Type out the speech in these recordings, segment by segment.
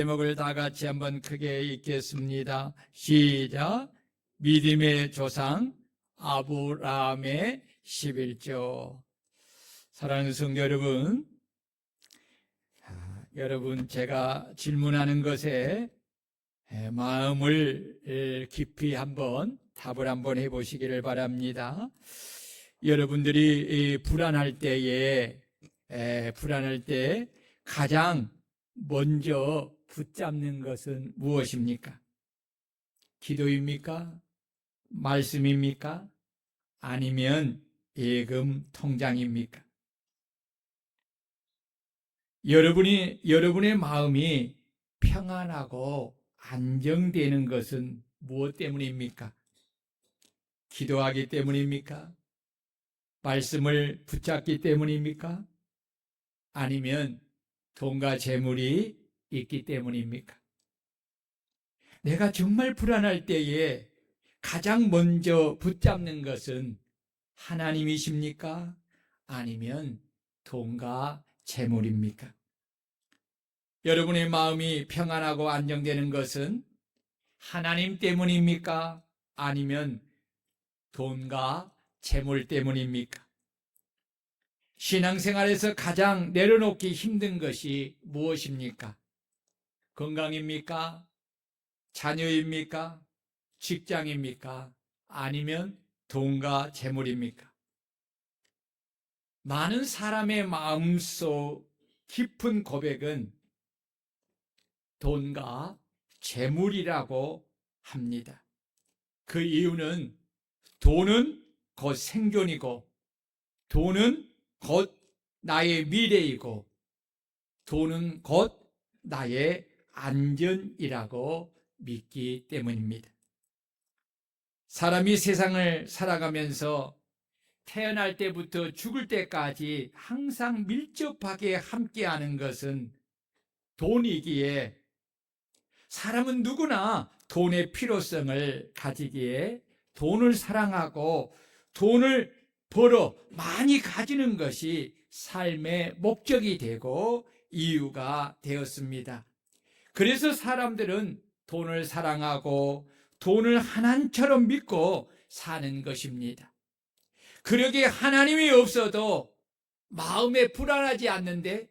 제목을 다 같이 한번 크게 읽겠습니다. 시작. 믿음의 조상 아브라함의 11조. 사랑하는 성도 여러분, 여러분 제가 질문하는 것에 마음을 깊이 한번 답을 한번 해보시기를 바랍니다. 여러분들이 불안할 때 가장 먼저 붙잡는 것은 무엇입니까? 기도입니까? 말씀입니까? 아니면 예금 통장입니까? 여러분의 마음이 평안하고 안정되는 것은 무엇 때문입니까? 기도하기 때문입니까? 말씀을 붙잡기 때문입니까? 아니면 돈과 재물이 있기 때문입니까? 내가 정말 불안할 때에 가장 먼저 붙잡는 것은 하나님이십니까? 아니면 돈과 재물입니까? 여러분의 마음이 평안하고 안정되는 것은 하나님 때문입니까? 아니면 돈과 재물 때문입니까? 신앙생활에서 가장 내려놓기 힘든 것이 무엇입니까? 건강입니까? 자녀입니까? 직장입니까? 아니면 돈과 재물입니까? 많은 사람의 마음속 깊은 고백은 돈과 재물이라고 합니다. 그 이유는 돈은 곧 생존이고, 돈은 곧 나의 미래이고, 돈은 곧 나의 안전이라고 믿기 때문입니다. 사람이 세상을 살아가면서 태어날 때부터 죽을 때까지 항상 밀접하게 함께하는 것은 돈이기에 사람은 누구나 돈의 필요성을 가지기에 돈을 사랑하고 돈을 벌어 많이 가지는 것이 삶의 목적이 되고 이유가 되었습니다. 그래서 사람들은 돈을 사랑하고 돈을 하나님처럼 믿고 사는 것입니다. 그러기에 하나님이 없어도 마음에 불안하지 않는데,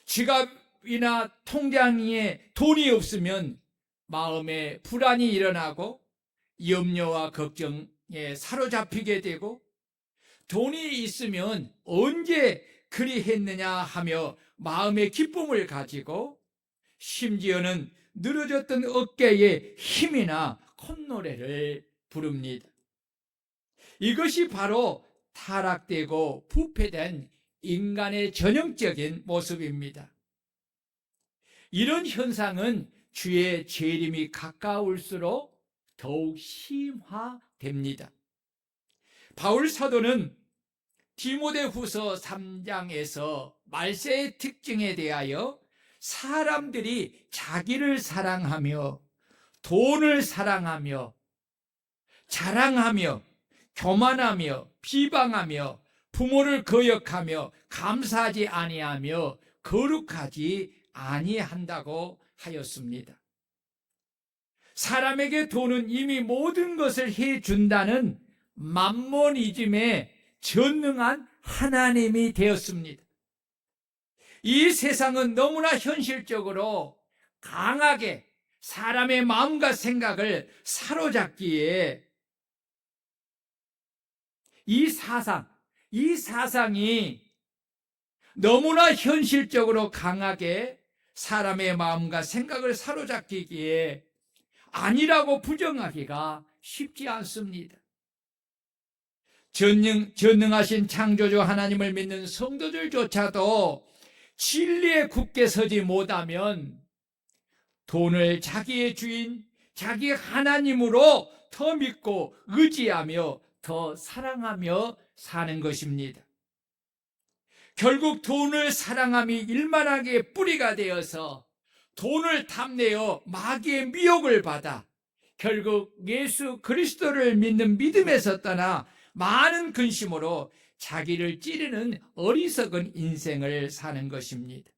지갑이나 통장에 돈이 없으면 마음에 불안이 일어나고 염려와 걱정에 사로잡히게 되고, 돈이 있으면 언제 그리 했느냐 하며 마음의 기쁨을 가지고, 심지어는 늘어졌던 어깨에 힘이나 콧노래를 부릅니다. 이것이 바로 타락되고 부패된 인간의 전형적인 모습입니다. 이런 현상은 주의 재림이 가까울수록 더욱 심화됩니다. 바울 사도는 디모데후서 3장에서 말세의 특징에 대하여 사람들이 자기를 사랑하며 돈을 사랑하며 자랑하며 교만하며 비방하며 부모를 거역하며 감사하지 아니하며 거룩하지 아니한다고 하였습니다. 사람에게 돈은 이미 모든 것을 해준다는 맘모니즘에 전능한 하나님이 되었습니다. 이 세상은 너무나 현실적으로 강하게 사람의 마음과 생각을 사로잡기에 이 사상이 너무나 현실적으로 강하게 사람의 마음과 생각을 사로잡기에 아니라고 부정하기가 쉽지 않습니다. 전능하신 창조주 하나님을 믿는 성도들조차도 진리에 굳게 서지 못하면 돈을 자기의 주인, 자기 하나님으로 더 믿고 의지하며 더 사랑하며 사는 것입니다. 결국 돈을 사랑함이 일만하게 뿌리가 되어서 돈을 탐내어 마귀의 미혹을 받아 결국 예수 그리스도를 믿는 믿음에서 떠나 많은 근심으로 자기를 찌르는 어리석은 인생을 사는 것입니다.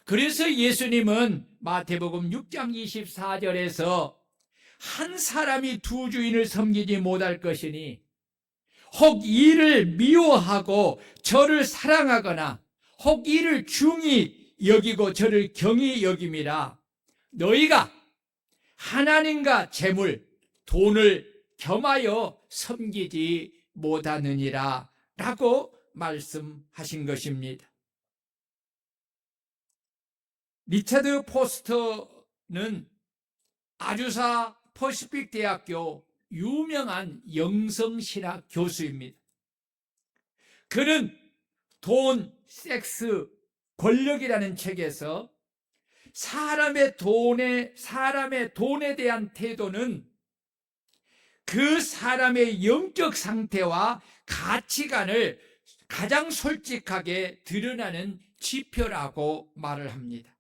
그래서 예수님은 마태복음 6장 24절에서 한 사람이 두 주인을 섬기지 못할 것이니 혹 이를 미워하고 저를 사랑하거나 혹 이를 중히 여기고 저를 경히 여김이라. 너희가 하나님과 재물, 돈을 겸하여 섬기지 못하느니라 라고 말씀하신 것입니다. 리차드 포스터는 아주사 퍼시픽 대학교 유명한 영성신학 교수입니다. 그는 돈, 섹스, 권력이라는 책에서 사람의 돈에 대한 태도는 그 사람의 영적 상태와 가치관을 가장 솔직하게 드러나는 지표라고 말을 합니다.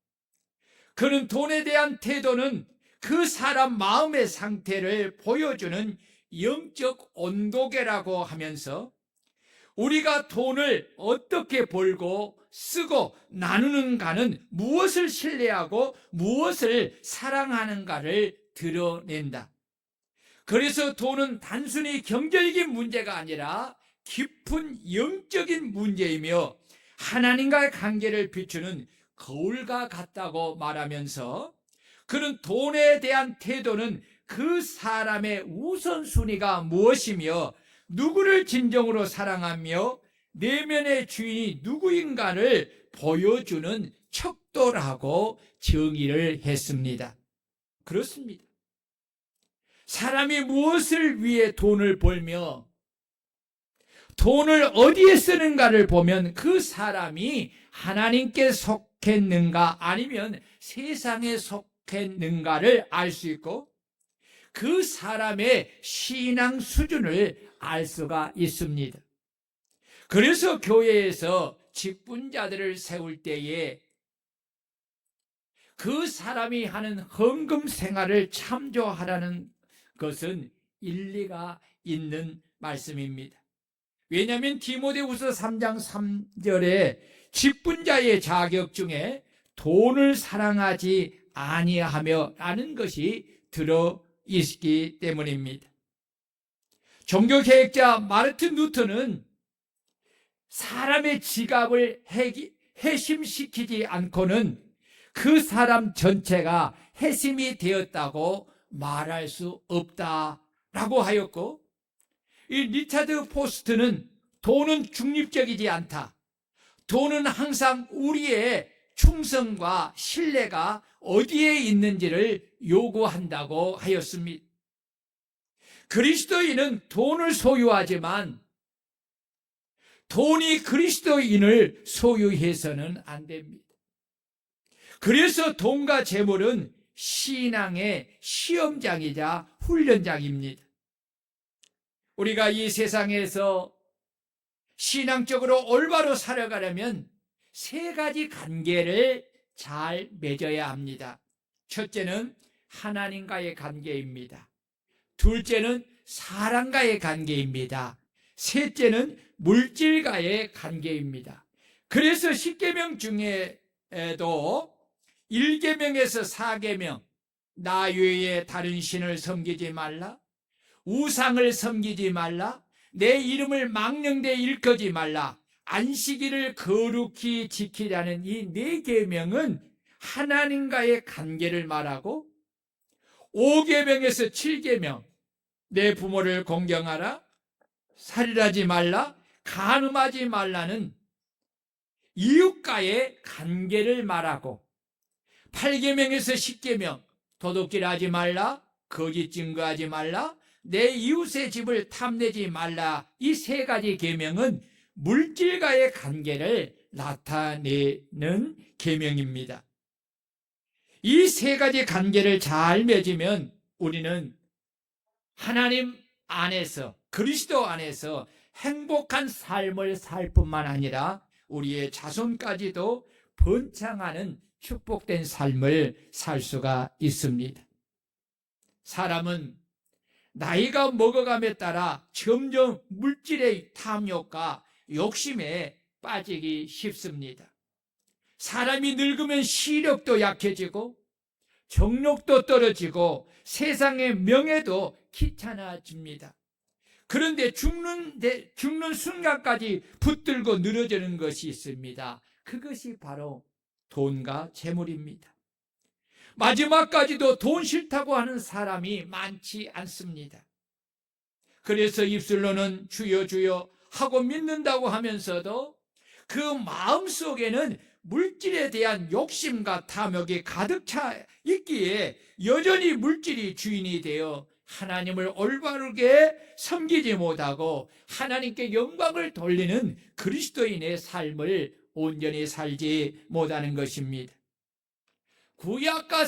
그는 돈에 대한 태도는 그 사람 마음의 상태를 보여주는 영적 온도계라고 하면서 우리가 돈을 어떻게 벌고 쓰고 나누는가는 무엇을 신뢰하고 무엇을 사랑하는가를 드러낸다. 그래서 돈은 단순히 경제적인 문제가 아니라 깊은 영적인 문제이며 하나님과의 관계를 비추는 거울과 같다고 말하면서 그는 돈에 대한 태도는 그 사람의 우선순위가 무엇이며 누구를 진정으로 사랑하며 내면의 주인이 누구인가를 보여주는 척도라고 정의를 했습니다. 그렇습니다. 사람이 무엇을 위해 돈을 벌며 돈을 어디에 쓰는가를 보면 그 사람이 하나님께 속했는가 아니면 세상에 속했는가를 알 수 있고 그 사람의 신앙 수준을 알 수가 있습니다. 그래서 교회에서 직분자들을 세울 때에 그 사람이 하는 헌금 생활을 참조하라는 것은 일리가 있는 말씀입니다. 왜냐하면 디모데후서 3장 3절에 직분자의 자격 중에 돈을 사랑하지 아니하며 라는 것이 들어있기 때문입니다. 종교개혁자 마르틴 루터는 사람의 지갑을 해심시키지 않고는 그 사람 전체가 해심이 되었다고 말할 수 없다라고 하였고, 이 리차드 포스트는 돈은 중립적이지 않다. 돈은 항상 우리의 충성과 신뢰가 어디에 있는지를 요구한다고 하였습니다. 그리스도인은 돈을 소유하지만 돈이 그리스도인을 소유해서는 안 됩니다. 그래서 돈과 재물은 신앙의 시험장이자 훈련장입니다. 우리가 이 세상에서 신앙적으로 올바로 살아가려면 세 가지 관계를 잘 맺어야 합니다. 첫째는 하나님과의 관계입니다. 둘째는 사람과의 관계입니다. 셋째는 물질과의 관계입니다. 그래서 10계명 중에도 1계명에서 4계명, 나 외에 다른 신을 섬기지 말라, 우상을 섬기지 말라, 내 이름을 망령되이 일컫지 말라, 안식일을 거룩히 지키라는 이 4계명은 하나님과의 관계를 말하고, 5계명에서 7계명, 내 부모를 공경하라, 살인하지 말라, 간음하지 말라는 이웃과의 관계를 말하고, 8계명에서 10계명, 도둑질하지 말라, 거짓 증거하지 말라, 내 이웃의 집을 탐내지 말라, 이 세 가지 계명은 물질과의 관계를 나타내는 계명입니다. 이 세 가지 관계를 잘 맺으면 우리는 하나님 안에서, 그리스도 안에서 행복한 삶을 살 뿐만 아니라 우리의 자손까지도 번창하는 축복된 삶을 살 수가 있습니다. 사람은 나이가 먹어감에 따라 점점 물질의 탐욕과 욕심에 빠지기 쉽습니다. 사람이 늙으면 시력도 약해지고 정력도 떨어지고 세상의 명예도 귀찮아집니다. 그런데 죽는 순간까지 붙들고 늘어지는 것이 있습니다. 그것이 바로 돈과 재물입니다. 마지막까지도 돈 싫다고 하는 사람이 많지 않습니다. 그래서 입술로는 주여 주여 하고 믿는다고 하면서도 그 마음속에는 물질에 대한 욕심과 탐욕이 가득 차 있기에 여전히 물질이 주인이 되어 하나님을 올바르게 섬기지 못하고 하나님께 영광을 돌리는 그리스도인의 삶을 온전히 살지 못하는 것입니다. 구약과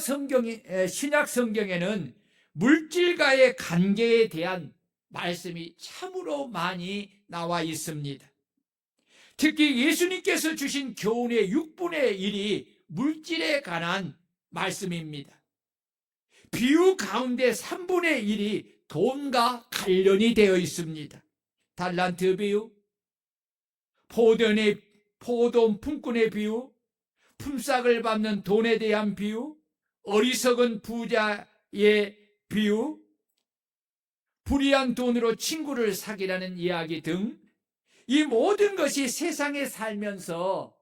신약 성경에는 물질과의 관계에 대한 말씀이 참으로 많이 나와 있습니다. 특히 예수님께서 주신 교훈의 6분의 1이 물질에 관한 말씀입니다. 비유 가운데 3분의 1이 돈과 관련이 되어 있습니다. 달란트 비유, 포도원 품꾼의 비유, 품삯을 받는 돈에 대한 비유, 어리석은 부자의 비유, 불의한 돈으로 친구를 사귀라는 이야기 등 이 모든 것이 세상에 살면서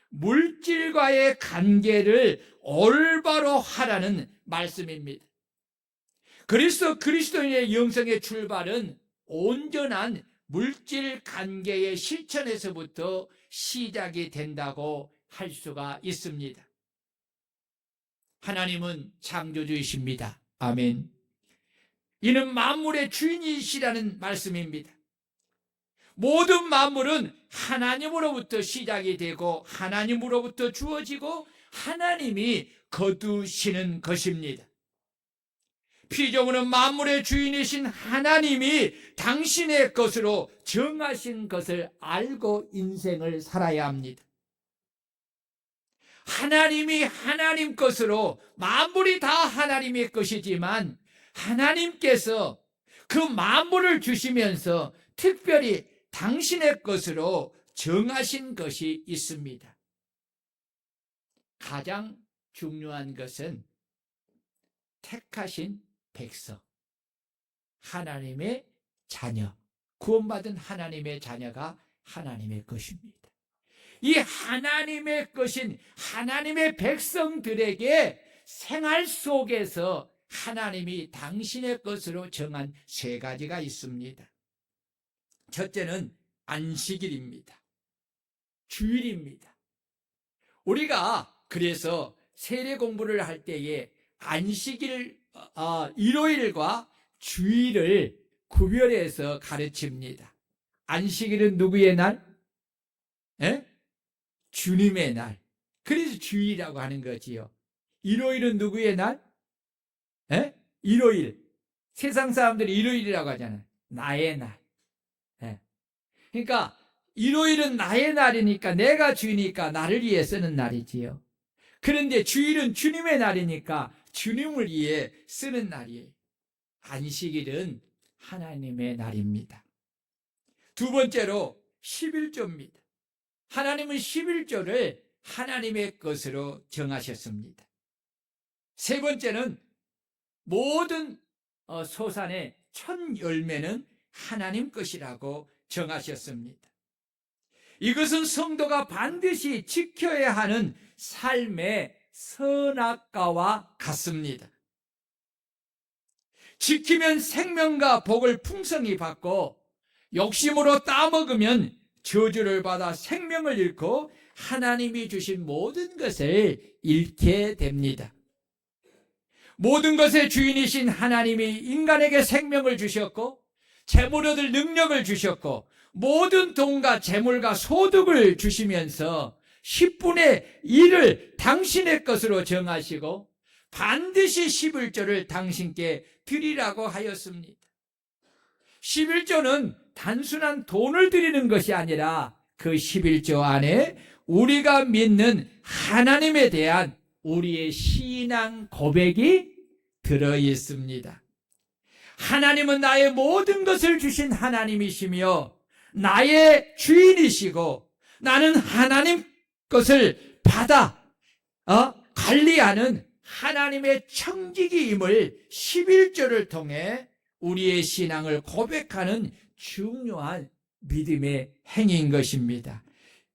물질과의 관계를 올바로 하라는 말씀입니다. 그리스도인의 영성의 출발은 온전한 물질 관계의 실천에서부터 시작이 된다고 할 수가 있습니다. 하나님은 창조주이십니다. 아멘. 이는 만물의 주인이시라는 말씀입니다. 모든 만물은 하나님으로부터 시작이 되고 하나님으로부터 주어지고 하나님이 거두시는 것입니다. 피조물은 만물의 주인이신 하나님이 당신의 것으로 정하신 것을 알고 인생을 살아야 합니다. 하나님이 하나님 것으로, 만물이 다 하나님의 것이지만 하나님께서 그 만물을 주시면서 특별히 당신의 것으로 정하신 것이 있습니다. 가장 중요한 것은 택하신 백성, 하나님의 자녀, 구원받은 하나님의 자녀가 하나님의 것입니다. 이 하나님의 것인 하나님의 백성들에게 생활 속에서 하나님이 당신의 것으로 정한 3가지가 있습니다. 첫째는 안식일입니다. 주일입니다. 우리가 그래서 세례 공부를 할 때에 안식일, 일요일과 주일을 구별해서 가르칩니다. 안식일은 누구의 날? 주님의 날. 그래서 주일이라고 하는 거지요. 일요일은 누구의 날? 일요일. 세상 사람들이 일요일이라고 하잖아요. 나의 날. 그러니까 일요일은 나의 날이니까, 내가 주니까 나를 위해 쓰는 날이지요. 그런데 주일은 주님의 날이니까 주님을 위해 쓰는 날이에요. 안식일은 하나님의 날입니다. 두 번째로 11조입니다. 하나님은 11조를 하나님의 것으로 정하셨습니다. 세 번째는 모든 소산의 첫 열매는 하나님 것이라고 정하셨습니다. 이것은 성도가 반드시 지켜야 하는 삶의 선악과와 같습니다. 지키면 생명과 복을 풍성히 받고 욕심으로 따먹으면 저주를 받아 생명을 잃고 하나님이 주신 모든 것을 잃게 됩니다. 모든 것의 주인이신 하나님이 인간에게 생명을 주셨고 재물 얻을 능력을 주셨고 모든 돈과 재물과 소득을 주시면서 10분의 1을 당신의 것으로 정하시고 반드시 11조를 당신께 드리라고 하였습니다. 11조는 단순한 돈을 드리는 것이 아니라 그 11조 안에 우리가 믿는 하나님에 대한 우리의 신앙 고백이 들어 있습니다. 하나님은 나의 모든 것을 주신 하나님이시며 나의 주인이시고 나는 하나님 것을 받아 관리하는 하나님의 청지기임을 11조를 통해 우리의 신앙을 고백하는 중요한 믿음의 행위인 것입니다.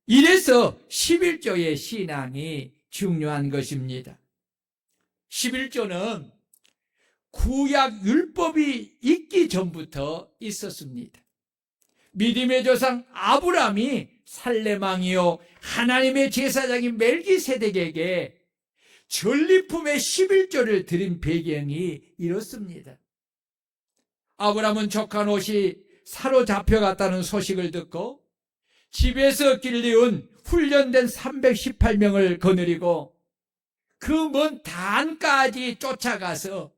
이래서 11조의 신앙이 중요한 것입니다. 11조는 구약 율법이 있기 전부터 있었습니다. 믿음의 조상 아브라함이 살레망이요 하나님의 제사장인 멜기세덱에게 전리품의 11조를 드린 배경이 이렇습니다. 아브라함은 조카 롯이 사로잡혀갔다는 소식을 듣고 집에서 길리운 훈련된 318명을 거느리고 그 먼 단까지 쫓아가서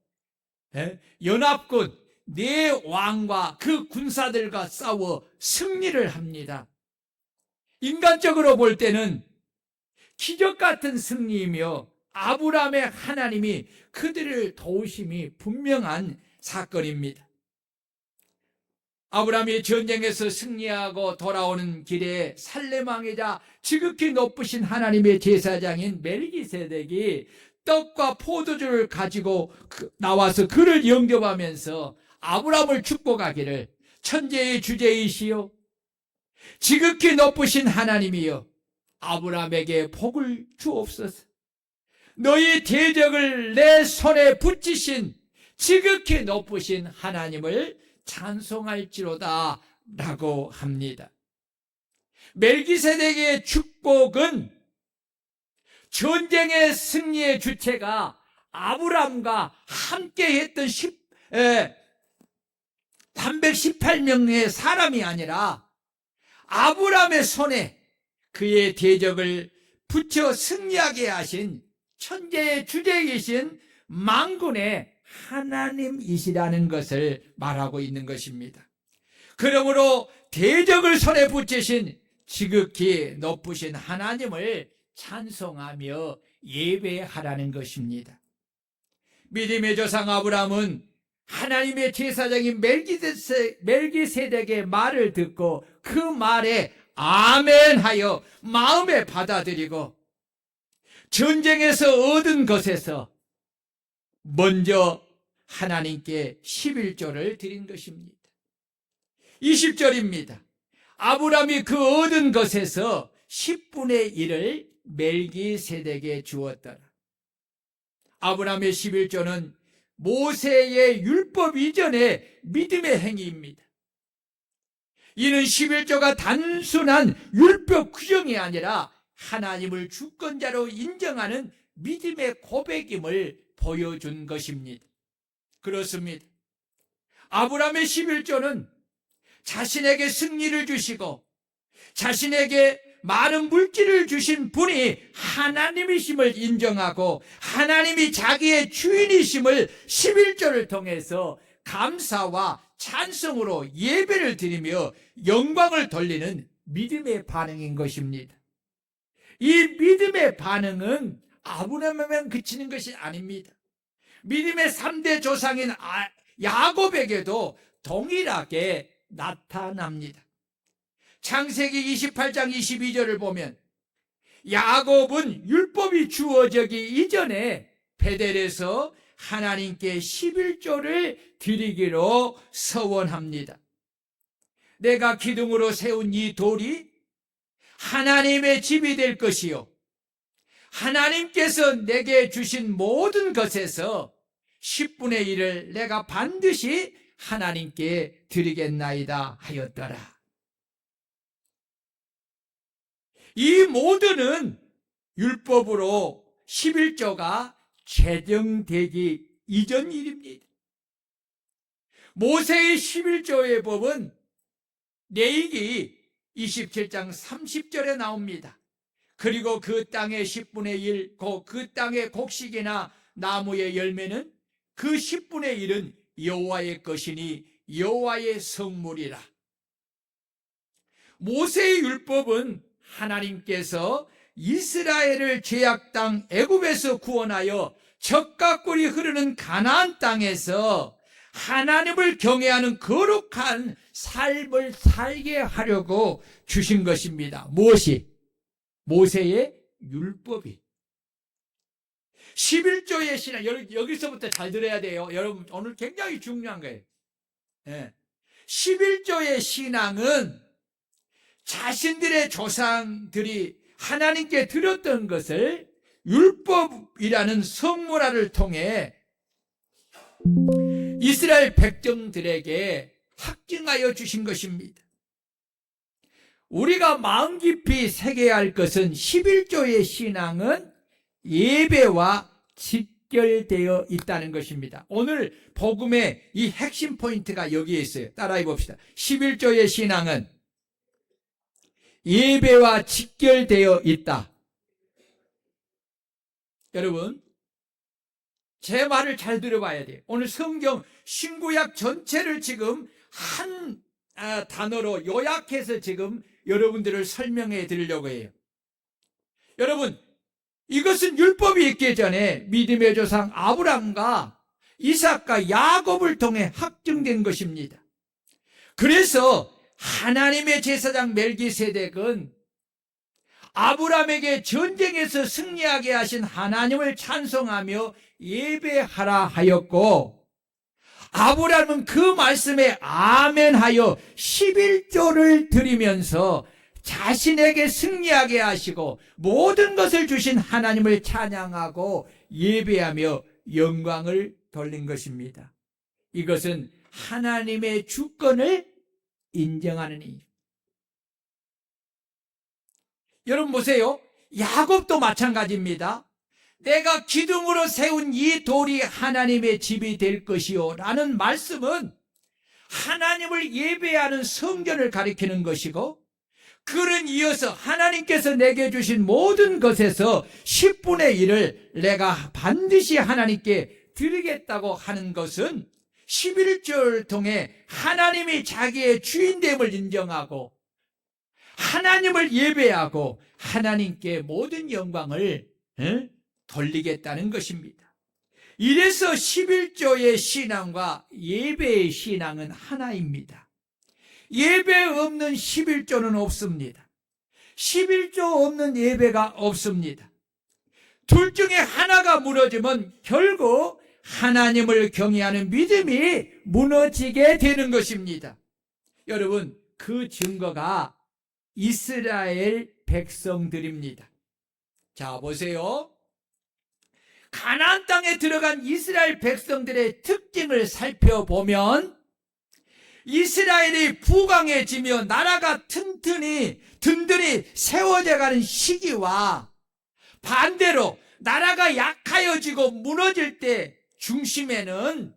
연합군 네 왕과 그 군사들과 싸워 승리를 합니다. 인간적으로 볼 때는 기적 같은 승리이며 아브라함의 하나님이 그들을 도우심이 분명한 사건입니다. 아브라함이 전쟁에서 승리하고 돌아오는 길에 살레망이자 지극히 높으신 하나님의 제사장인 멜기세덱이 떡과 포도주를 가지고 나와서 그를 영접하면서 아브라함을 축복하기를 천재의 주제이시요 지극히 높으신 하나님이여 아브라함에게 복을 주옵소서. 너희 대적을 내 손에 붙이신 지극히 높으신 하나님을 찬송할지로다 라고 합니다. 멜기세덱의 축복은 전쟁의 승리의 주체가 아브라함과 함께 했던 318명의 사람이 아니라 아브라함의 손에 그의 대적을 붙여 승리하게 하신 천재의 주제이신 만군의 하나님이시라는 것을 말하고 있는 것입니다. 그러므로 대적을 손에 붙이신 지극히 높으신 하나님을 찬송하며 예배하라는 것입니다. 믿음의 조상 아브라함은 하나님의 제사장인 멜기세덱의 말을 듣고 그 말에 아멘하여 마음에 받아들이고 전쟁에서 얻은 것에서 먼저 하나님께 11조를 드린 것입니다. 20절입니다. 아브라함이 그 얻은 것에서 10분의 1을 멜기세덱에 주었더라. 아브라함의 11조는 모세의 율법 이전의 믿음의 행위입니다. 이는 11조가 단순한 율법 규정이 아니라 하나님을 주권자로 인정하는 믿음의 고백임을 보여준 것입니다. 그렇습니다. 아브라함의 11조는 자신에게 승리를 주시고 자신에게 많은 물질을 주신 분이 하나님이심을 인정하고 하나님이 자기의 주인이심을 11조를 통해서 감사와 찬송으로 예배를 드리며 영광을 돌리는 믿음의 반응인 것입니다. 이 믿음의 반응은 아브라함에만 그치는 것이 아닙니다. 믿음의 3대 조상인 야곱에게도 동일하게 나타납니다. 창세기 28장 22절을 보면 야곱은 율법이 주어지기 이전에 베델에서 하나님께 11조를 드리기로 서원합니다. 내가 기둥으로 세운 이 돌이 하나님의 집이 될 것이요 하나님께서 내게 주신 모든 것에서 10분의 1을 내가 반드시 하나님께 드리겠나이다 하였더라. 이 모두는 율법으로 11조가 제정되기 이전 일입니다. 모세의 11조의 법은 레위기 27장 30절에 나옵니다. 그리고 그 땅의 10분의 1, 그 땅의 곡식이나 나무의 열매는 그 10분의 1은 여호와의 것이니 여호와의 성물이라. 모세의 율법은 하나님께서 이스라엘을 죄악 땅 애굽에서 구원하여 젖과 꿀이 흐르는 가나안 땅에서 하나님을 경외하는 거룩한 삶을 살게 하려고 주신 것입니다. 무엇이? 모세의 율법이. 11조의 신앙, 여기서부터 잘 들어야 돼요. 여러분, 오늘 굉장히 중요한 거예요. 11조의 신앙은 자신들의 조상들이 하나님께 드렸던 것을 율법이라는 성문화를 통해 이스라엘 백성들에게 확증하여 주신 것입니다. 우리가 마음 깊이 새겨야 할 것은 11조의 신앙은 예배와 직결되어 있다는 것입니다. 오늘 복음의 이 핵심 포인트가 여기에 있어요. 따라해 봅시다. 11조의 신앙은 예배와 직결되어 있다. 여러분, 제 말을 잘 들어봐야 돼요. 오늘 성경 신구약 전체를 지금 한 단어로 요약해서 지금 여러분들을 설명해 드리려고 해요. 여러분, 이것은 율법이 있기 전에 믿음의 조상 아브람과 이삭과 야곱을 통해 확증된 것입니다. 그래서 하나님의 제사장 멜기세덱은 아브람에게 전쟁에서 승리하게 하신 하나님을 찬송하며 예배하라 하였고, 아브람은 그 말씀에 아멘하여 11조를 드리면서 자신에게 승리하게 하시고 모든 것을 주신 하나님을 찬양하고 예배하며 영광을 돌린 것입니다. 이것은 하나님의 주권을 인정하는 일. 여러분 보세요. 야곱도 마찬가지입니다. 내가 기둥으로 세운 이 돌이 하나님의 집이 될 것이요 라는 말씀은 하나님을 예배하는 성전을 가리키는 것이고, 그는 이어서 하나님께서 내게 주신 모든 것에서 10분의 1을 내가 반드시 하나님께 드리겠다고 하는 것은 11조를 통해 하나님이 자기의 주인됨을 인정하고 하나님을 예배하고 하나님께 모든 영광을 돌리겠다는 것입니다. 이래서 11조의 신앙과 예배의 신앙은 하나입니다. 예배 없는 11조는 없습니다. 11조 없는 예배가 없습니다. 둘 중에 하나가 무너지면 결국 하나님을 경외하는 믿음이 무너지게 되는 것입니다. 여러분, 그 증거가 이스라엘 백성들입니다. 자, 보세요. 가나안 땅에 들어간 이스라엘 백성들의 특징을 살펴보면 이스라엘이 부강해지며 나라가 든든히 세워져 가는 시기와 반대로 나라가 약하여지고 무너질 때 중심에는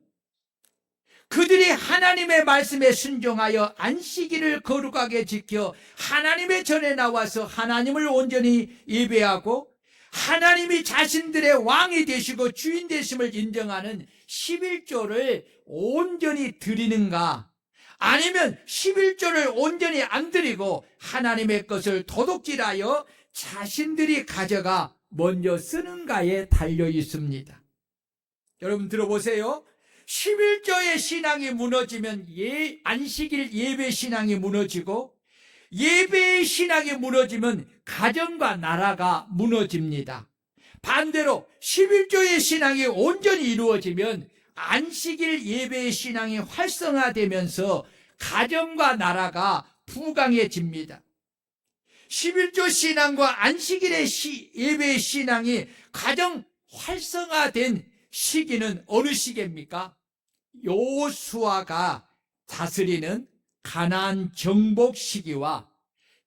그들이 하나님의 말씀에 순종하여 안식일을 거룩하게 지켜 하나님의 전에 나와서 하나님을 온전히 예배하고 하나님이 자신들의 왕이 되시고 주인 되심을 인정하는 11조를 온전히 드리는가, 아니면 11조를 온전히 안 드리고 하나님의 것을 도둑질하여 자신들이 가져가 먼저 쓰는가에 달려 있습니다. 여러분 들어보세요. 11조의 신앙이 무너지면 안식일 예배 신앙이 무너지고, 예배의 신앙이 무너지면 가정과 나라가 무너집니다. 반대로 11조의 신앙이 온전히 이루어지면 안식일 예배의 신앙이 활성화되면서 가정과 나라가 부강해집니다. 11조 신앙과 안식일의 예배의 신앙이 가장 활성화된 시기는 어느 시기입니까? 여호수아가 다스리는 가나안 정복 시기와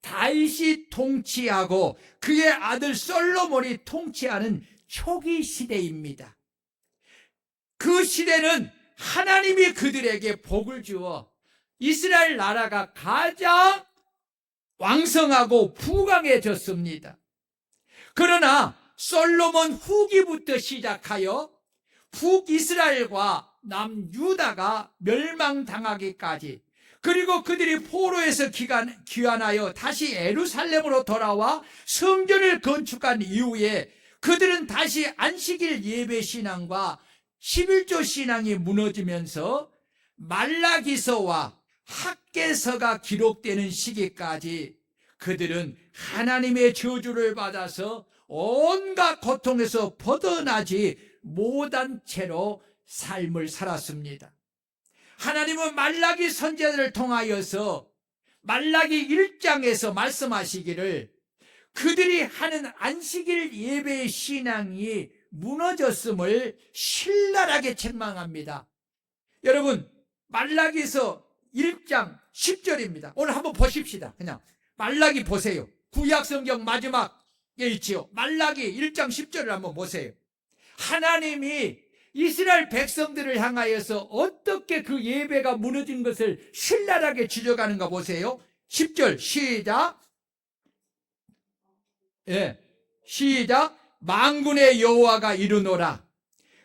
다윗이 통치하고 그의 아들 솔로몬이 통치하는 초기 시대입니다. 그 시대는 하나님이 그들에게 복을 주어 이스라엘 나라가 가장 왕성하고 부강해졌습니다. 그러나 솔로몬 후기부터 시작하여 북이스라엘과 남유다가 멸망당하기까지, 그리고 그들이 포로에서 귀환하여 다시 예루살렘으로 돌아와 성전을 건축한 이후에 그들은 다시 안식일 예배 신앙과 11조 신앙이 무너지면서 말라기서와 학개서가 기록되는 시기까지 그들은 하나님의 저주를 받아서 온갖 고통에서 벗어나지 못한 채로 삶을 살았습니다. 하나님은 말라기 선지자를 통하여서 말라기 1장에서 말씀하시기를 그들이 하는 안식일 예배의 신앙이 무너졌음을 신랄하게 책망합니다. 여러분, 말라기서 1장 10절입니다. 오늘 한번 보십시다. 그냥 말라기 보세요. 구약성경 마지막에 있지요. 말라기 1장 10절을 한번 보세요. 하나님이 이스라엘 백성들을 향하여서 어떻게 그 예배가 무너진 것을 신랄하게 지적하는가 보세요. 10절 시작. 시작. 만군의 여호와가 이르노라.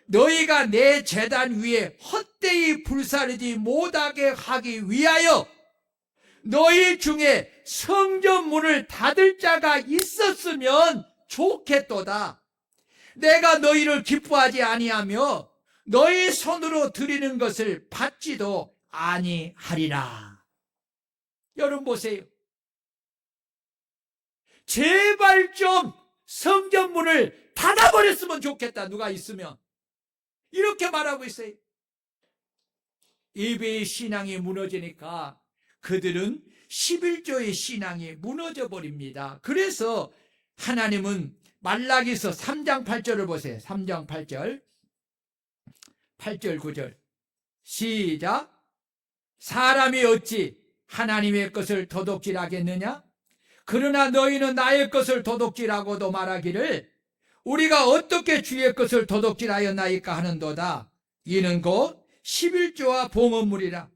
너희가 내 제단 위에 헛되이 불사르지 못하게 하기 위하여 너희 중에 성전 문을 닫을 자가 있었으면 좋겠도다. 내가 너희를 기뻐하지 아니하며 너희 손으로 드리는 것을 받지도 아니하리라. 여러분 보세요. 제발 좀 성전 문을 닫아버렸으면 좋겠다. 누가 있으면. 이렇게 말하고 있어요. 예배의 신앙이 무너지니까 그들은 11조의 신앙이 무너져 버립니다. 그래서 하나님은 말라기서 3장 8절을 보세요. 3장 8절 8절 9절 시작. 사람이 어찌 하나님의 것을 도둑질하겠느냐? 그러나 너희는 나의 것을 도둑질하고도 말하기를 우리가 어떻게 주의 것을 도둑질하였나이까 하는도다. 이는 곧 11조와 봉헌물이라.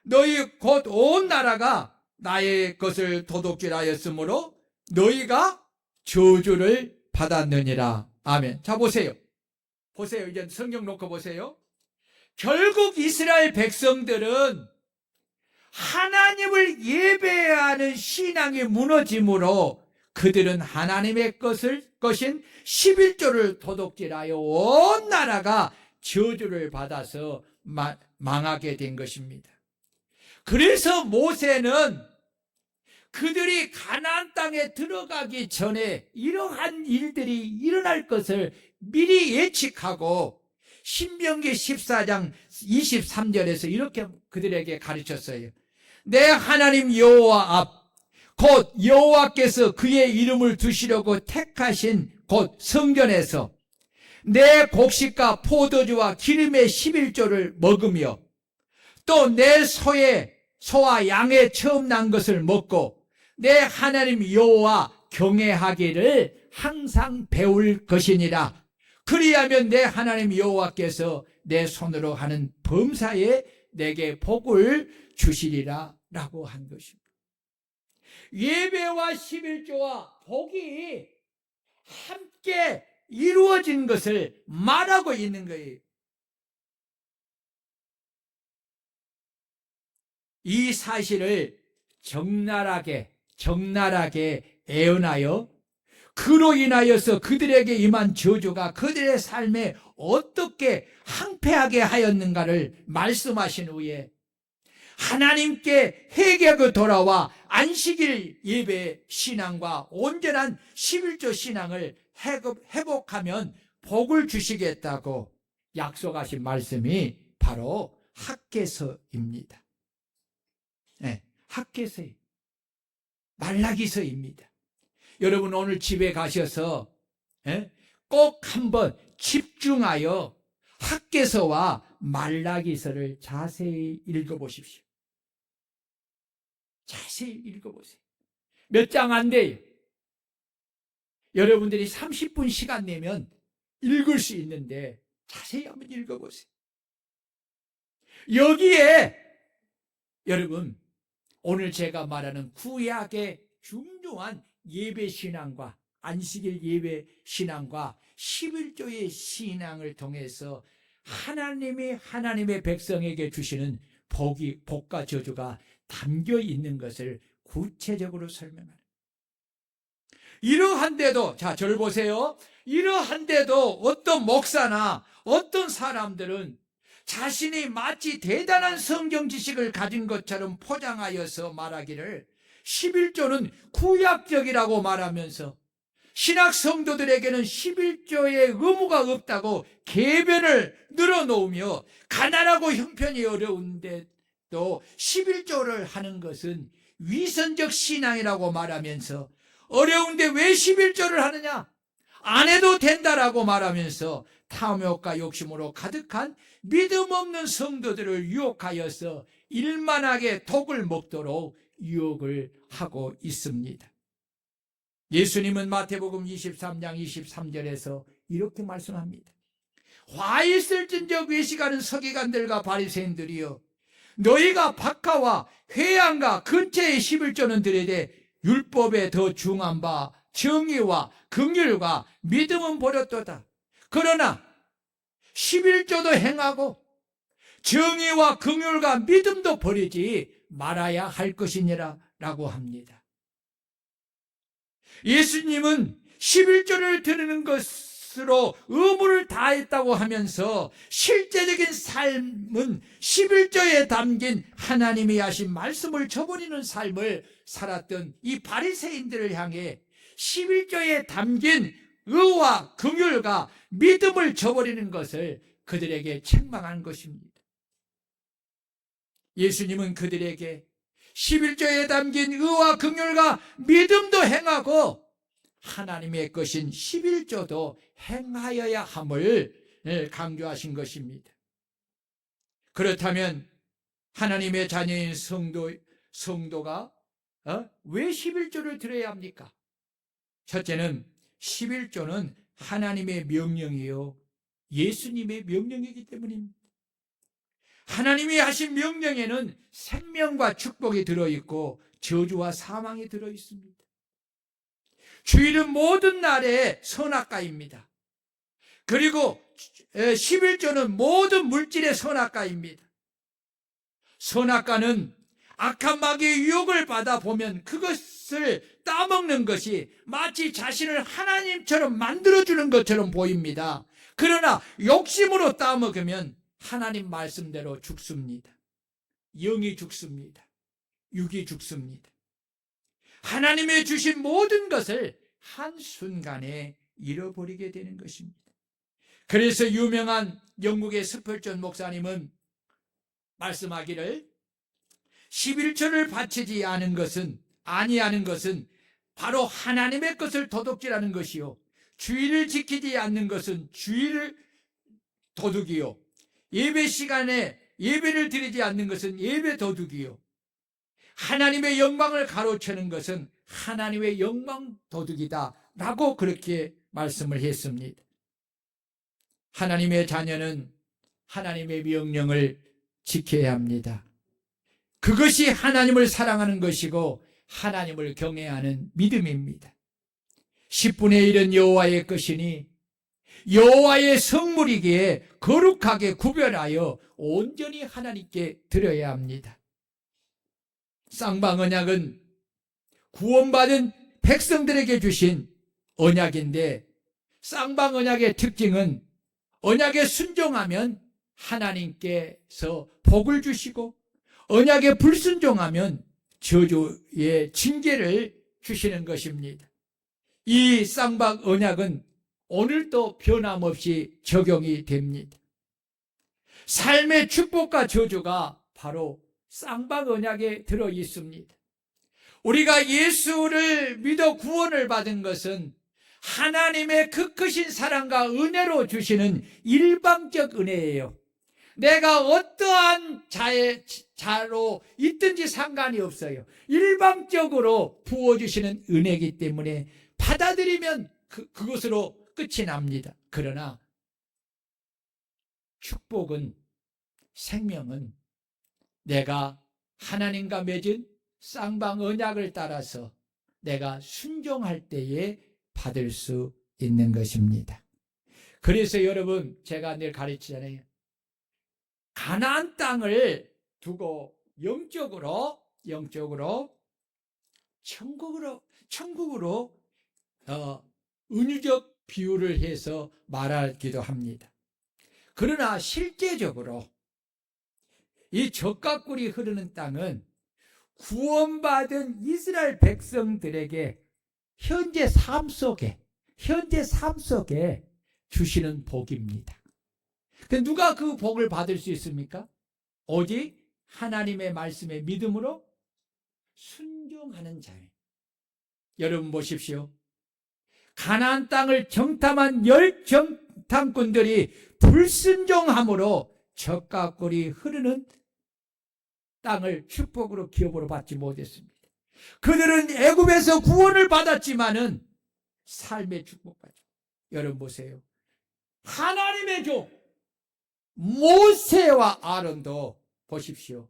너희 곧 온 나라가 나의 것을 도둑질하였으므로 너희가 저주를 받았느니라. 아멘. 자, 보세요. 보세요. 이제 성경 놓고 보세요. 결국 이스라엘 백성들은 하나님을 예배해야 하는 신앙이 무너짐으로 그들은 하나님의 것인 11조를 도둑질하여 온 나라가 저주를 받아서 망하게 된 것입니다. 그래서 모세는 그들이 가나안 땅에 들어가기 전에 이러한 일들이 일어날 것을 미리 예측하고 신명기 14장 23절에서 이렇게 그들에게 가르쳤어요. 내 하나님 여호와 앞 곧 여호와께서 그의 이름을 두시려고 택하신 곳 성전에서 내 곡식과 포도주와 기름의 11조를 먹으며 또 내 소와 양의 처음 난 것을 먹고 내 하나님 여호와 경외하기를 항상 배울 것이니라. 그리하면 내 하나님 여호와께서 내 손으로 하는 범사에 내게 복을 주시리라 라고 한 것입니다. 예배와 11조와 복이 함께 이루어진 것을 말하고 있는 거예요. 이 사실을 적나라하게 애언하여 그로 인하여서 그들에게 임한 저주가 그들의 삶에 어떻게 항폐하게 하였는가를 말씀하신 후에 하나님께 회개하고 돌아와 안식일 예배 신앙과 온전한 11조 신앙을 회복하면 복을 주시겠다고 약속하신 말씀이 바로 학개서입니다. 네, 학개서예요. 말라기서입니다. 여러분 오늘 집에 가셔서 꼭 한번 집중하여 학개서와 말라기서를 자세히 읽어보십시오. 자세히 읽어보세요. 몇 장 안 돼요. 여러분들이 30분 시간 내면 읽을 수 있는데 자세히 한번 읽어보세요. 여기에 여러분 오늘 제가 말하는 구약의 중요한 예배신앙과 안식일 예배신앙과 11조의 신앙을 통해서 하나님이 하나님의 백성에게 주시는 복과 저주가 담겨 있는 것을 구체적으로 설명하는. 이러한데도 자 저를 보세요. 이러한데도 어떤 목사나 어떤 사람들은 자신이 마치 대단한 성경 지식을 가진 것처럼 포장하여서 말하기를 11조는 구약적이라고 말하면서 신학 성도들에게는 11조의 의무가 없다고 계변을 늘어놓으며 가난하고 형편이 어려운데 또 11조를 하는 것은 위선적 신앙이라고 말하면서 어려운데 왜 11조를 하느냐? 안 해도 된다라고 말하면서 탐욕과 욕심으로 가득한 믿음 없는 성도들을 유혹하여서 일만하게 독을 먹도록 유혹을 하고 있습니다. 예수님은 마태복음 23장 23절에서 이렇게 말씀합니다. 화 있을진저 외식하는 서기관들과 바리새인들이여, 너희가 박하와 회양과 근처의 11조는 드리되 율법에 더 중한 바 정의와 긍휼과 믿음은 버렸도다. 그러나 11조도 행하고 정의와 긍휼과 믿음도 버리지 말아야 할 것이니라 라고 합니다. 예수님은 11조를 드리는 것으로 의무를 다했다고 하면서 실제적인 삶은 11조에 담긴 하나님이 하신 말씀을 저버리는 삶을 살았던 이 바리새인들을 향해 11조에 담긴 의와 긍휼과 믿음을 저버리는 것을 그들에게 책망한 것입니다. 예수님은 그들에게 11조에 담긴 의와 긍휼과 믿음도 행하고 하나님의 것인 11조도 행하여야 함을 강조하신 것입니다. 그렇다면 하나님의 자녀인 성도가 왜 11조를 드려야 합니까? 첫째는 11조는 하나님의 명령이요 예수님의 명령이기 때문입니다. 하나님이 하신 명령에는 생명과 축복이 들어있고 저주와 사망이 들어있습니다. 주일은 모든 날의 선악과입니다. 그리고 11조는 모든 물질의 선악과입니다. 선악과는 악한 마귀의 유혹을 받아보면 그것을 따먹는 것이 마치 자신을 하나님처럼 만들어주는 것처럼 보입니다. 그러나 욕심으로 따먹으면 하나님 말씀대로 죽습니다. 영이 죽습니다. 육이 죽습니다. 하나님의 주신 모든 것을 한순간에 잃어버리게 되는 것입니다. 그래서 유명한 영국의 스펄전 목사님은 말씀하기를 11조를 바치지 아니하는 것은 바로 하나님의 것을 도둑질하는 것이요 주의를 지키지 않는 것은 주의를 도둑이요 예배 시간에 예배를 드리지 않는 것은 예배 도둑이요 하나님의 영광을 가로채는 것은 하나님의 영광 도둑이다 라고 그렇게 말씀을 했습니다. 하나님의 자녀는 하나님의 명령을 지켜야 합니다. 그것이 하나님을 사랑하는 것이고 하나님을 경외하는 믿음입니다. 10분의 1은 여호와의 것이니 여호와의 성물이기에 거룩하게 구별하여 온전히 하나님께 드려야 합니다. 쌍방 언약은 구원받은 백성들에게 주신 언약인데 쌍방 언약의 특징은 언약에 순종하면 하나님께서 복을 주시고 언약에 불순종하면 저주의 징계를 주시는 것입니다. 이 쌍방 언약은 오늘도 변함없이 적용이 됩니다. 삶의 축복과 저주가 바로 쌍방 언약에 들어 있습니다. 우리가 예수를 믿어 구원을 받은 것은 하나님의 그 크신 사랑과 은혜로 주시는 일방적 은혜예요. 내가 어떠한 자로 있든지 상관이 없어요. 일방적으로 부어주시는 은혜이기 때문에 받아들이면 그것으로 끝이 납니다. 그러나 축복은, 생명은 내가 하나님과 맺은 쌍방 언약을 따라서 내가 순종할 때에 받을 수 있는 것입니다. 그래서 여러분, 제가 늘 가르치잖아요. 가나안 땅을 두고 영적으로 천국으로 은유적 비유를 해서 말하기도 합니다. 그러나 실제적으로 이 젖가꿀이 흐르는 땅은 구원받은 이스라엘 백성들에게 현재 삶 속에 현재 삶 속에 주시는 복입니다. 누가 그 복을 받을 수 있습니까? 오직 하나님의 말씀에 믿음으로 순종하는 자예요. 여러분 보십시오. 가나안 땅을 정탐한 10정탐꾼들이 불순종함으로 젖과 꿀이 흐르는 땅을 축복으로 기업으로 받지 못했습니다. 그들은 애굽에서 구원을 받았지만은 삶의 축복받죠. 여러분 보세요. 하나님의 종 모세와 아론도 보십시오.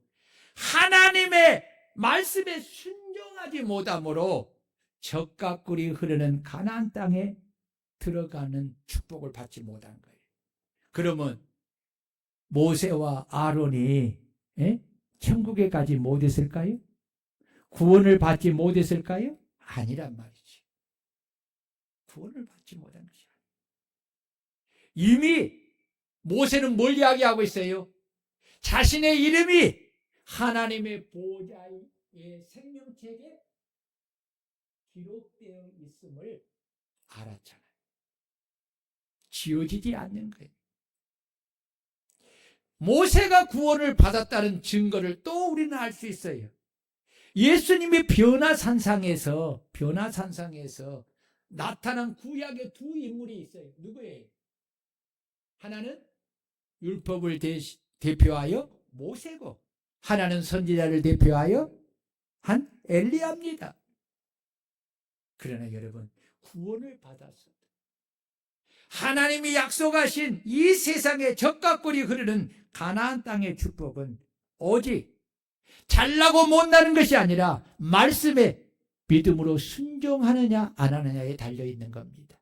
하나님의 말씀에 순종하지 못함으로 젖과 꿀이 흐르는 가나안 땅에 들어가는 축복을 받지 못한 거예요. 그러면 모세와 아론이 천국에 가지 못했을까요? 구원을 받지 못했을까요? 아니란 말이지. 구원을 받지 못한 것이 아니에요. 이미 모세는 뭘 이야기하고 있어요? 자신의 이름이 하나님의 보호자의 생명책에 기록되어 있음을 알았잖아요. 지워지지 않는 거예요. 모세가 구원을 받았다는 증거를 또 우리는 알 수 있어요. 예수님이 변화산상에서 나타난 구약의 두 인물이 있어요. 누구예요? 하나는 율법을 대표하여 모세고, 하나는 선지자를 대표하여 한 엘리야입니다. 그러나 여러분, 구원을 받았습니다. 하나님이 약속하신 이 세상에 젖과 꿀이 흐르는 가나안 땅의 축복은 오직 잘나고 못나는 것이 아니라 말씀에 믿음으로 순종하느냐 안 하느냐에 달려있는 겁니다.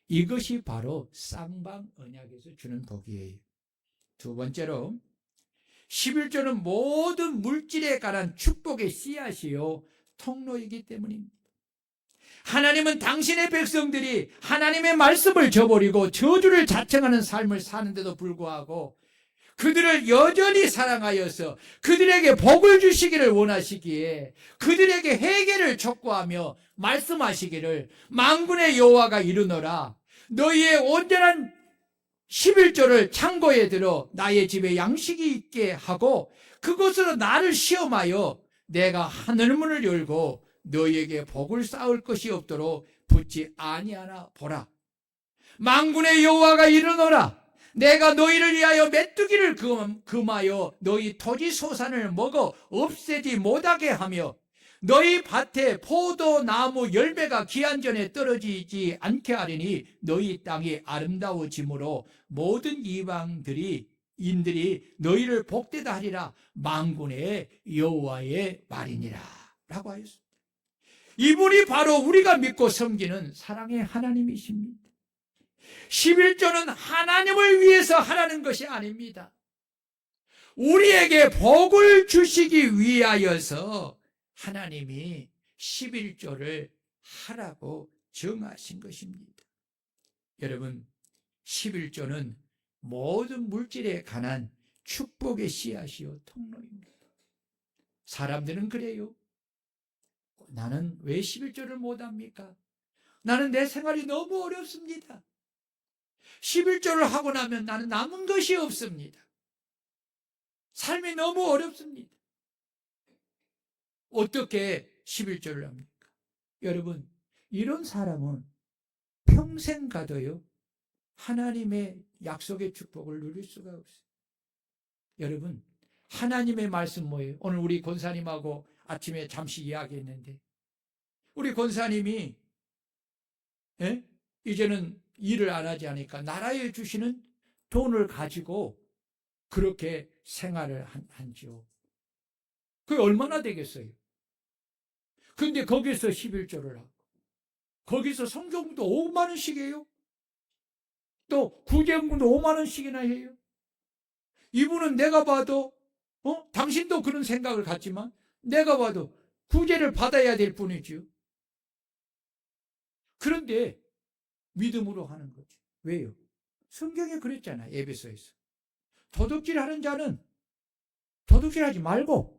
이것이 바로 쌍방 언약에서 주는 복이에요. 두 번째로 11조는 모든 물질에 관한 축복의 씨앗이요 통로이기 때문입니다. 하나님은 당신의 백성들이 하나님의 말씀을 저버리고 저주를 자청하는 삶을 사는데도 불구하고 그들을 여전히 사랑하여서 그들에게 복을 주시기를 원하시기에 그들에게 회개를 촉구하며 말씀하시기를 만군의 여호와가 이르노라 너희의 온전한 11조를 창고에 들어 나의 집에 양식이 있게 하고 그것으로 나를 시험하여 내가 하늘문을 열고 너희에게 복을 쌓을 것이 없도록 붙지 아니하나 보라. 만군의 여호와가 이르노라 내가 너희를 위하여 메뚜기를 금하여 너희 토지 소산을 먹어 없애지 못하게 하며 너희 밭에 포도나무 열매가 기한전에 떨어지지 않게 하리니 너희 땅이 아름다워지므로 모든 이방들이 인들이 너희를 복되다 하리라 만군의 여호와의 말이니라 라고 하였습니다. 이분이 바로 우리가 믿고 섬기는 사랑의 하나님이십니다. 11조는 하나님을 위해서 하라는 것이 아닙니다. 우리에게 복을 주시기 위하여서 하나님이 11조를 하라고 정하신 것입니다. 여러분, 11조는 모든 물질에 관한 축복의 씨앗이요 통로입니다. 사람들은 그래요. 나는 왜 11조를 못합니까? 나는 내 생활이 너무 어렵습니다. 11조를 하고 나면 나는 남은 것이 없습니다. 삶이 너무 어렵습니다. 어떻게 11조를 합니까? 여러분, 이런 사람은 평생 가도요 하나님의 약속의 축복을 누릴 수가 없어요. 여러분, 하나님의 말씀 뭐예요? 오늘 우리 권사님하고 아침에 잠시 이야기했는데 우리 권사님이 이제는 일을 안 하지 않으니까 나라에 주시는 돈을 가지고 그렇게 생활을 한지요. 그게 얼마나 되겠어요? 근데 거기서 11조를 하고 거기서 성경도 5만 원씩 해요. 또 구제금도 5만 원씩이나 해요. 이분은 내가 봐도 당신도 그런 생각을 갖지만 내가 봐도 구제를 받아야 될 뿐이지요. 그런데 믿음으로 하는 거지. 왜요? 성경에 그랬잖아. 에베소에서 도둑질하는 자는 도둑질하지 말고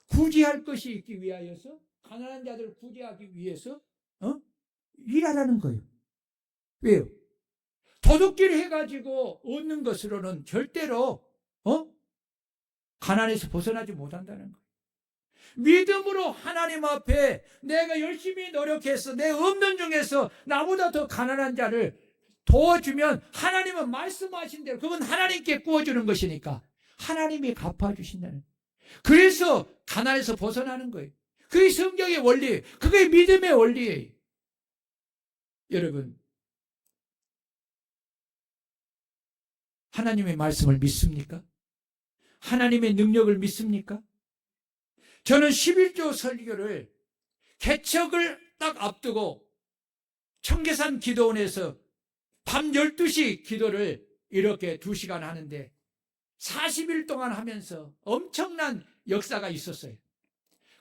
구제할 것이 있기 위하여서 가난한 자들을 구제하기 위해서 일하라는 거예요. 왜요? 도둑질 해가지고 얻는 것으로는 절대로 가난에서 벗어나지 못한다는 거예요. 믿음으로 하나님 앞에 내가 열심히 노력해서 내 없는 중에서 나보다 더 가난한 자를 도와주면 하나님은 말씀하신 대로 그건 하나님께 구워주는 것이니까 하나님이 갚아주신다는 거예요. 그래서 가난에서 벗어나는 거예요. 그게 성경의 원리예요. 그게 믿음의 원리예요. 여러분, 하나님의 말씀을 믿습니까? 하나님의 능력을 믿습니까? 저는 11조 설교를 개척을 딱 앞두고 청계산 기도원에서 밤 12시 기도를 이렇게 2시간 하는데 40일 동안 하면서 엄청난 역사가 있었어요.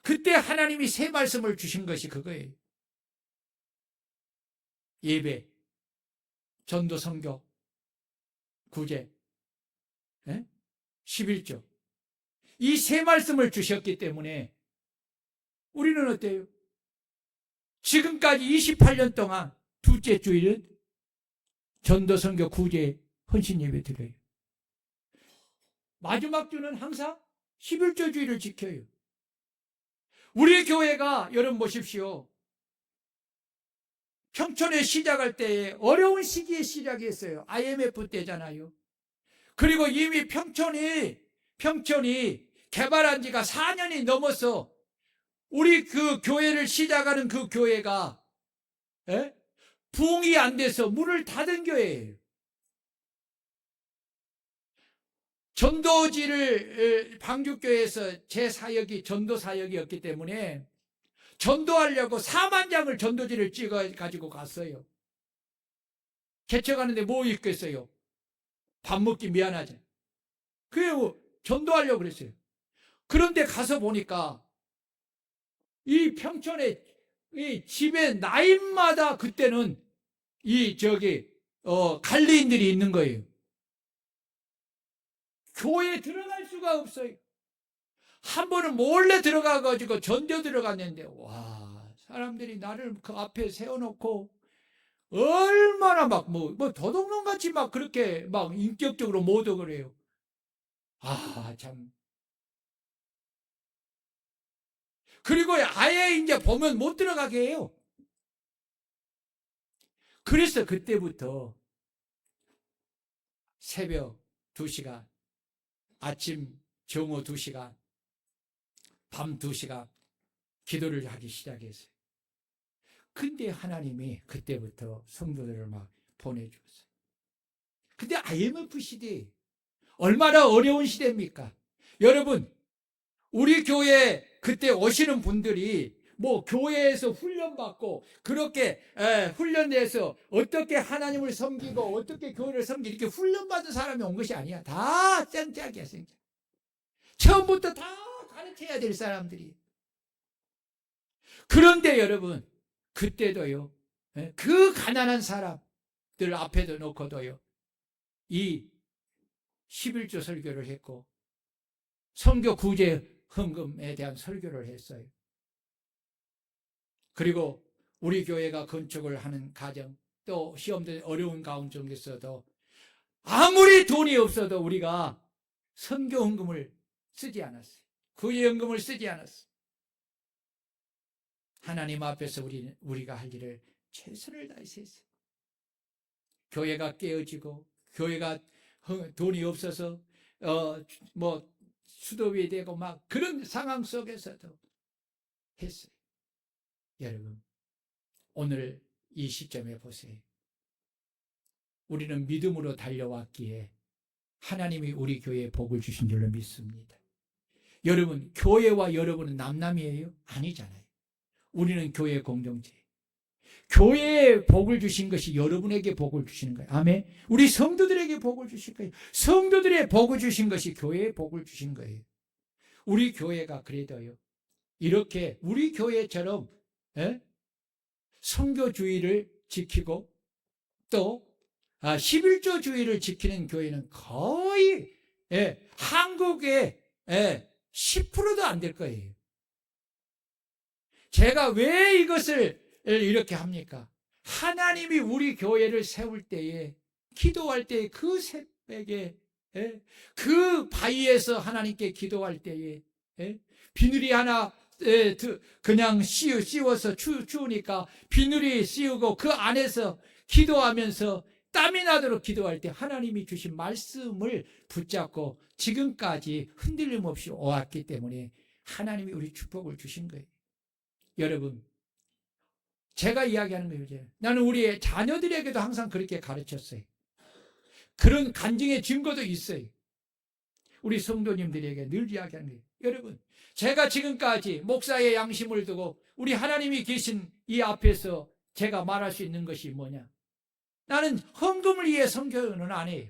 그때 하나님이 새 말씀을 주신 것이 그거예요. 예배, 전도, 선교, 구제, 11조. 이 세 말씀을 주셨기 때문에 우리는 어때요? 지금까지 28년 동안 둘째 주일은 전도, 선교, 구제, 헌신 예배 드려요. 마지막 주는 항상 11조 주일을 지켜요. 우리 교회가 여러분 보십시오. 평촌에 시작할 때에 어려운 시기에 시작했어요. IMF 때잖아요. 그리고 이미 평촌이 개발한 지가 4년이 넘어서 우리 그 교회를 시작하는 그 교회가 부흥이 안 돼서 문을 닫은 교회예요. 전도지를 방주교회에서 제 사역이 전도 사역이었기 때문에 전도하려고 4만 장을 전도지를 찍어 가지고 갔어요. 개척하는데 뭐 있겠어요? 밥 먹기 미안하죠. 그래서 전도하려고 그랬어요. 그런데 가서 보니까 이 평촌에 이 집에 나이마다 그때는 갈리인들이 있는 거예요. 교회에 들어갈 수가 없어요. 한 번은 몰래 들어가가지고 전도 들어갔는데, 와, 사람들이 나를 그 앞에 세워놓고, 얼마나 도둑놈 같이 그렇게 인격적으로 모독을 해요. 아, 참. 그리고 아예 이제 보면 못 들어가게 해요. 그래서 그때부터 새벽 2시간, 아침 정오 2시간, 밤 2시간 기도를 하기 시작했어요. 근데 하나님이 그때부터 성도들을 보내주었어요. 근데 IMF 시대, 얼마나 어려운 시대입니까? 여러분, 우리 교회 그때 오시는 분들이 교회에서 훈련받고 그렇게 훈련돼서 어떻게 하나님을 섬기고 어떻게 교회를 섬기고 이렇게 훈련받은 사람이 온 것이 아니야. 다 생짝이야, 생짝. 처음부터 다 가르쳐야 될 사람들이. 그런데 여러분, 그때도요, 그 가난한 사람들 앞에도 놓고도요, 이 11조 설교를 했고 선교 구제 헌금에 대한 설교를 했어요. 그리고 우리 교회가 건축을 하는 과정, 또 시험들 어려운 가운데 중에서도 아무리 돈이 없어도 우리가 선교 헌금을 쓰지 않았어요. 구제 헌금을 쓰지 않았어요. 하나님 앞에서 우리가 할 일을 최선을 다해서 했어요. 교회가 깨어지고 교회가 돈이 없어서 수도비 되고 그런 상황 속에서도 했어요. 여러분, 오늘 이 시점에 보세요. 우리는 믿음으로 달려왔기에 하나님이 우리 교회에 복을 주신 줄로 믿습니다. 여러분, 교회와 여러분은 남남이에요? 아니잖아요. 우리는 교회 공동체. 교회에 복을 주신 것이 여러분에게 복을 주시는 거예요. 아멘. 우리 성도들에게 복을 주실 거예요. 성도들의 복을 주신 것이 교회에 복을 주신 거예요. 우리 교회가 그래도요, 이렇게 우리 교회처럼 선교주의를 지키고 또 11조 주의를 지키는 교회는 거의 한국의 10%도 안 될 거예요. 제가 왜 이것을 이렇게 합니까? 하나님이 우리 교회를 세울 때에, 기도할 때에, 그 새벽에, 그 바위에서 하나님께 기도할 때에, 비늘이 하나 그냥 씌워서 추우니까 비늘이 씌우고 그 안에서 기도하면서 땀이 나도록 기도할 때 하나님이 주신 말씀을 붙잡고 지금까지 흔들림 없이 오았기 때문에 하나님이 우리 축복을 주신 거예요. 여러분, 제가 이야기하는 거예요. 나는 우리 자녀들에게도 항상 그렇게 가르쳤어요. 그런 간증의 증거도 있어요. 우리 성도님들에게 늘 이야기하는 거예요. 여러분, 제가 지금까지 목사의 양심을 두고 우리 하나님이 계신 이 앞에서 제가 말할 수 있는 것이 뭐냐? 나는 헌금을 위해 선교는 안 해요.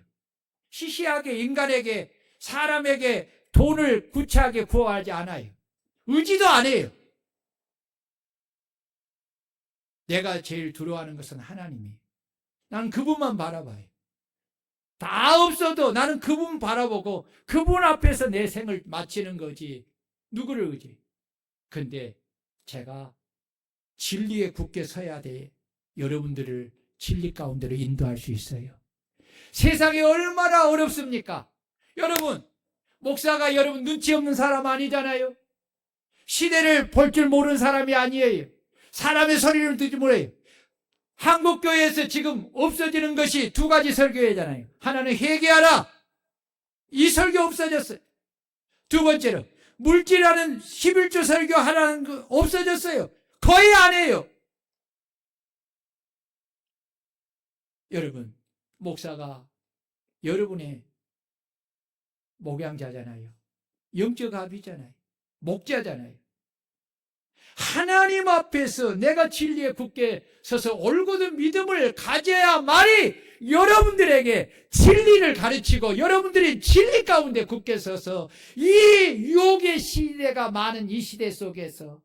시시하게 인간에게, 사람에게 돈을 구차하게 구하지 않아요. 의지도 안 해요. 내가 제일 두려워하는 것은 하나님이에요. 나는 그분만 바라봐요. 다 없어도 나는 그분 바라보고 그분 앞에서 내 생을 마치는 거지. 누구를 의지? 근데 제가 진리에 굳게 서야 돼. 여러분들을 진리 가운데로 인도할 수 있어요. 세상이 얼마나 어렵습니까? 여러분, 목사가 여러분 눈치 없는 사람 아니잖아요. 시대를 볼 줄 모르는 사람이 아니에요. 사람의 소리를 듣지 못해요. 한국교회에서 지금 없어지는 것이 두 가지 설교회잖아요. 하나는 회개하라. 이 설교 없어졌어요. 두 번째로 물질하는 11조 설교 하라는 거 없어졌어요. 거의 안 해요. 여러분, 목사가 여러분의 목양자잖아요. 영적 아비잖아요. 목자잖아요. 하나님 앞에서 내가 진리에 굳게 서서 올곧은 믿음을 가져야만이 여러분들에게 진리를 가르치고 여러분들이 진리 가운데 굳게 서서 이 유혹의 시대가 많은 이 시대 속에서,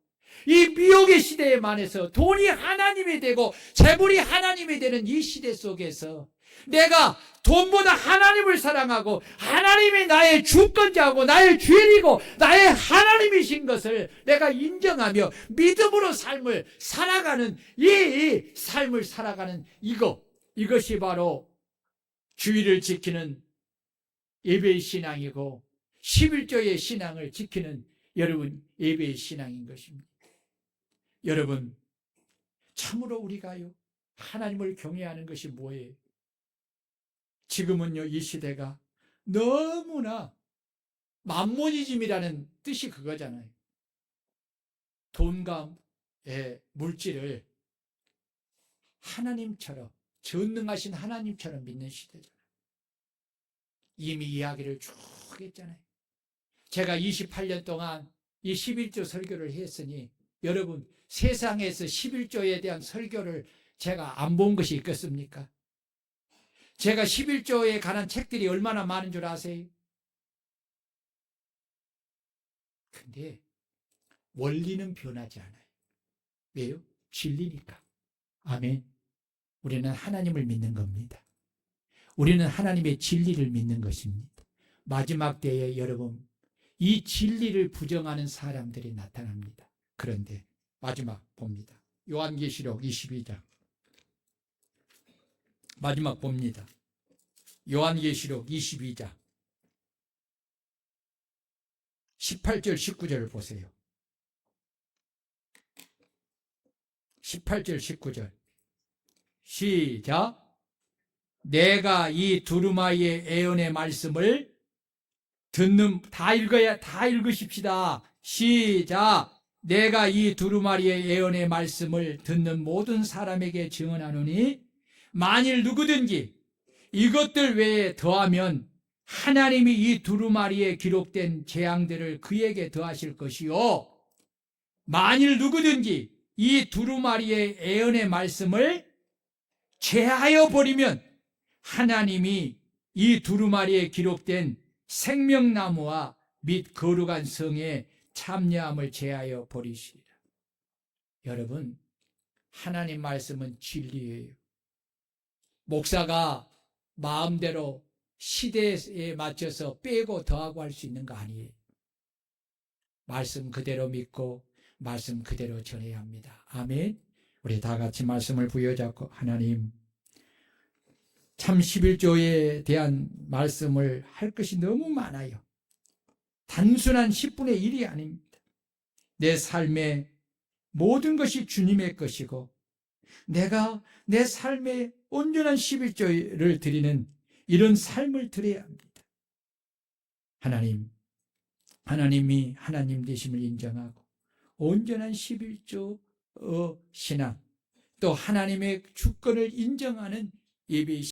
이 미혹의 시대에 만해서 돈이 하나님이 되고 재물이 하나님이 되는 이 시대 속에서 내가 돈보다 하나님을 사랑하고 하나님이 나의 주권자고 나의 주인이고 나의 하나님이신 것을 내가 인정하며 믿음으로 삶을 살아가는 이 삶을 살아가는 이것이 바로 주의를 지키는 예배의 신앙이고 11조의 신앙을 지키는 여러분 예배의 신앙인 것입니다. 여러분, 참으로 우리가요 하나님을 경외하는 것이 뭐예요? 지금은요 이 시대가 너무나 만모니즘이라는 뜻이 그거잖아요. 돈과 물질을 하나님처럼, 전능하신 하나님처럼 믿는 시대잖아요. 이미 이야기를 쭉 했잖아요. 제가 28년 동안 이 11조 설교를 했으니 여러분, 세상에서 11조에 대한 설교를 제가 안 본 것이 있겠습니까? 제가 11조에 관한 책들이 얼마나 많은 줄 아세요? 근데 원리는 변하지 않아요. 왜요? 진리니까. 아멘. 우리는 하나님을 믿는 겁니다. 우리는 하나님의 진리를 믿는 것입니다. 마지막 때에 여러분, 이 진리를 부정하는 사람들이 나타납니다. 그런데 마지막 봅니다. 요한계시록 22장. 마지막 봅니다. 요한계시록 22장 18절 19절을 보세요. 18절 19절 시작. 내가 이 두루마리의 예언의 말씀을 다 읽으십시다. 시작. 내가 이 두루마리의 예언의 말씀을 듣는 모든 사람에게 증언하노니 만일 누구든지 이것들 외에 더하면 하나님이 이 두루마리에 기록된 재앙들을 그에게 더하실 것이요, 만일 누구든지 이 두루마리의 예언의 말씀을 제하여 버리면 하나님이 이 두루마리에 기록된 생명나무와 및 거룩한 성의 참여함을 제하여 버리시리라. 여러분, 하나님 말씀은 진리예요. 목사가 마음대로 시대에 맞춰서 빼고 더하고 할 수 있는 거 아니에요. 말씀 그대로 믿고 말씀 그대로 전해야 합니다. 아멘. 우리 다 같이 말씀을 부여잡고 하나님, 참 11조에 대한 말씀을 할 것이 너무 많아요. 단순한 10분의 1이 아닙니다. 내 삶의 모든 것이 주님의 것이고 내가 내 삶에 온전한 11조를 드리는 이런 삶을 드려야 합니다. 하나님이 하나님 되심을 인정하고 온전한 11조 신앙, 또 하나님의 주권을 인정하는 예배의